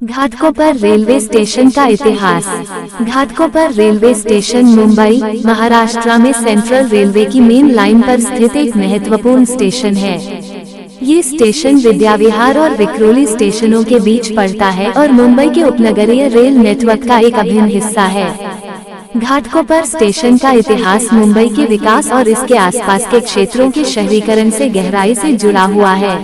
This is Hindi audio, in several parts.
घाटकोपर रेलवे स्टेशन का इतिहास। घाटकोपर रेलवे स्टेशन मुंबई, महाराष्ट्र में सेंट्रल रेलवे की मेन लाइन पर स्थित एक महत्वपूर्ण स्टेशन है। ये स्टेशन विद्याविहार और विक्रोली स्टेशनों के बीच पड़ता है और मुंबई के उपनगरीय रेल नेटवर्क का एक अभिन्न हिस्सा है। घाटकोपर स्टेशन का इतिहास मुंबई के विकास और इसके आसपास के क्षेत्रों के शहरीकरण से गहराई से जुड़ा हुआ है।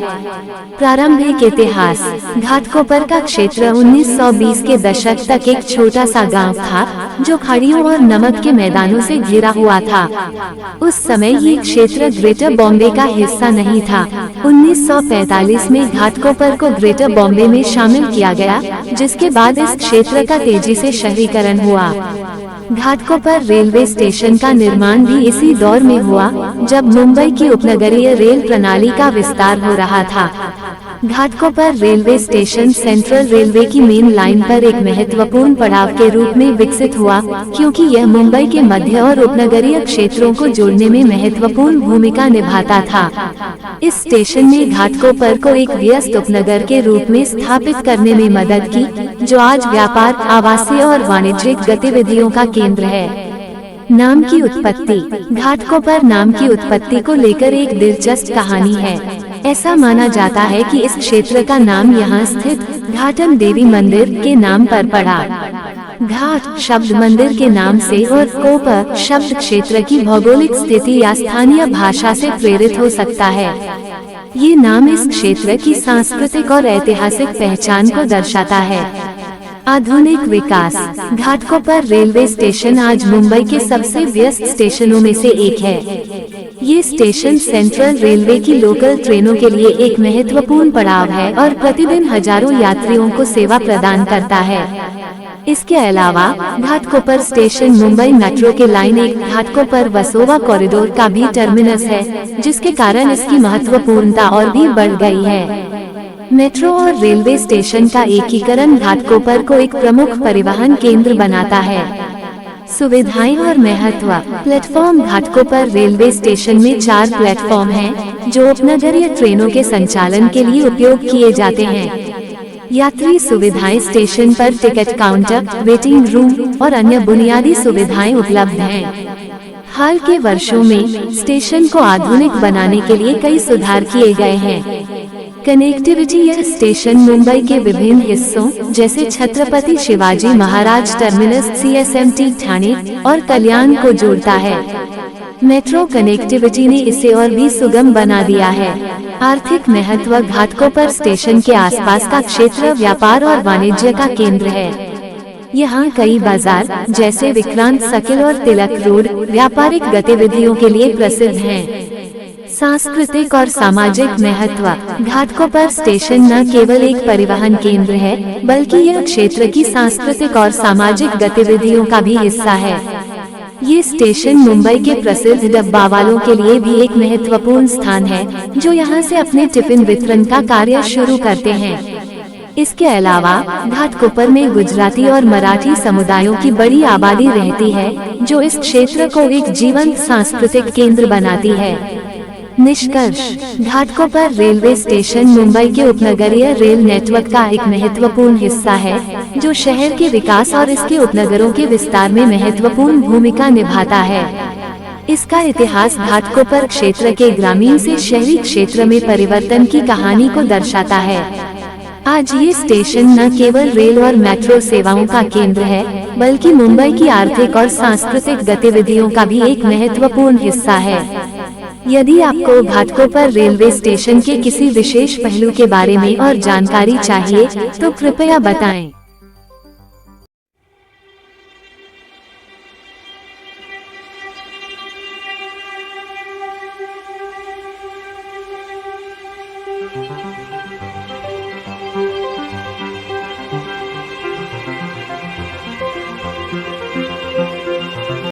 प्रारंभिक इतिहास। घाटकोपर का क्षेत्र 1920 के दशक तक एक छोटा सा गांव था, जो खाड़ियों और नमक के मैदानों से घिरा हुआ था। उस समय ये क्षेत्र ग्रेटर बॉम्बे का हिस्सा नहीं था। 1945 में घाटकोपर को ग्रेटर बॉम्बे में शामिल किया गया, जिसके बाद इस क्षेत्र का तेजी से शहरीकरण हुआ। घाटकोपर रेलवे स्टेशन का निर्माण भी इसी दौर में हुआ, जब मुंबई की उपनगरीय रेल प्रणाली का विस्तार हो रहा था। Ghatkopar railway station central railway की मेन लाइन पर एक महत्वपूर्ण पड़ाव के रूप में विकसित हुआ, क्योंकि यह मुंबई के मध्य और उपनगरीय क्षेत्रों को जोड़ने में महत्वपूर्ण भूमिका निभाता था। इस स्टेशन ने घाटकोपर को एक व्यस्त उपनगर के रूप में स्थापित करने में मदद की, जो आज व्यापार, आवासीय और वाणिज्यिक गतिविधियों का केंद्र है। नाम की उत्पत्ति। घाटकोपर नाम की उत्पत्ति को लेकर एक दिलचस्प कहानी है। ऐसा माना जाता है कि इस क्षेत्र का नाम यहाँ स्थित घाटम देवी मंदिर के नाम पर पड़ा। घाट शब्द मंदिर के नाम से और कोपर शब्द क्षेत्र की भौगोलिक स्थिति या स्थानीय भाषा से प्रेरित हो सकता है। ये नाम इस क्षेत्र की सांस्कृतिक और ऐतिहासिक पहचान को दर्शाता है। आधुनिक विकास। घाटकोपर रेलवे स्टेशन आज मुंबई के सबसे व्यस्त स्टेशनों में से एक है। ये स्टेशन सेंट्रल रेलवे की लोकल ट्रेनों के लिए एक महत्वपूर्ण पड़ाव है और प्रतिदिन हजारों यात्रियों को सेवा प्रदान करता है। इसके अलावा घाटकोपर स्टेशन मुंबई मेट्रो के लाइन 1 घाटकोपर वसोवा कॉरिडोर का भी टर्मिनस है, जिसके कारण इसकी महत्वपूर्णता और भी बढ़ गई है। मेट्रो और रेलवे स्टेशन का एकीकरण घाटकोपर को एक प्रमुख परिवहन केंद्र बनाता है। सुविधाएं और महत्व। प्लेटफॉर्म। घाटकोपर रेलवे स्टेशन में 4 प्लेटफॉर्म हैं, जो उपनगरीय ट्रेनों के संचालन के लिए उपयोग किए जाते हैं। यात्री सुविधाएं। स्टेशन पर टिकट काउंटर, वेटिंग रूम और अन्य बुनियादी सुविधाएं उपलब्ध हैं। हाल के वर्षों में स्टेशन को आधुनिक बनाने के लिए कई सुधार किए गए हैं। कनेक्टिविटी। यह स्टेशन मुंबई के विभिन्न हिस्सों जैसे छत्रपति शिवाजी महाराज टर्मिनस, CSMT ठाणे और कल्याण को जोड़ता है। मेट्रो कनेक्टिविटी ने इसे और भी सुगम बना दिया है। आर्थिक महत्व। घाटकोपर स्टेशन के आसपास का क्षेत्र व्यापार और वाणिज्य का केंद्र है। यहाँ कई बाजार जैसे विक्रांत सर्किल और तिलक रोड व्यापारिक गतिविधियों के लिए प्रसिद्ध हैं। सांस्कृतिक और सामाजिक महत्व। घाटकोपर स्टेशन न केवल एक परिवहन केंद्र है, बल्कि यह क्षेत्र की सांस्कृतिक और सामाजिक गतिविधियों का भी हिस्सा है। ये स्टेशन मुंबई के प्रसिद्ध डब्बावालों के लिए भी एक महत्वपूर्ण स्थान है, जो यहाँ से अपने टिफिन वितरण का कार्य शुरू करते हैं। इसके अलावा घाटकोपर में गुजराती और मराठी समुदायों की बड़ी आबादी रहती है, जो इस क्षेत्र को एक जीवंत सांस्कृतिक केंद्र बनाती है। निष्कर्ष। घाटकोपर रेलवे स्टेशन मुंबई के उपनगरीय रेल नेटवर्क का एक महत्वपूर्ण हिस्सा है, जो शहर के विकास और इसके उपनगरों के विस्तार में महत्वपूर्ण भूमिका निभाता है। इसका इतिहास घाटकोपर क्षेत्र के ग्रामीण से शहरी क्षेत्र में परिवर्तन की कहानी को दर्शाता है। आज ये स्टेशन न केवल रेल और मेट्रो सेवाओं का केंद्र है, बल्कि मुंबई की आर्थिक और सांस्कृतिक गतिविधियों का भी एक महत्वपूर्ण हिस्सा है। यदि आपको घाटकोपर रेलवे स्टेशन के किसी विशेष पहलू के बारे में और जानकारी चाहिए, तो कृपया बताएं।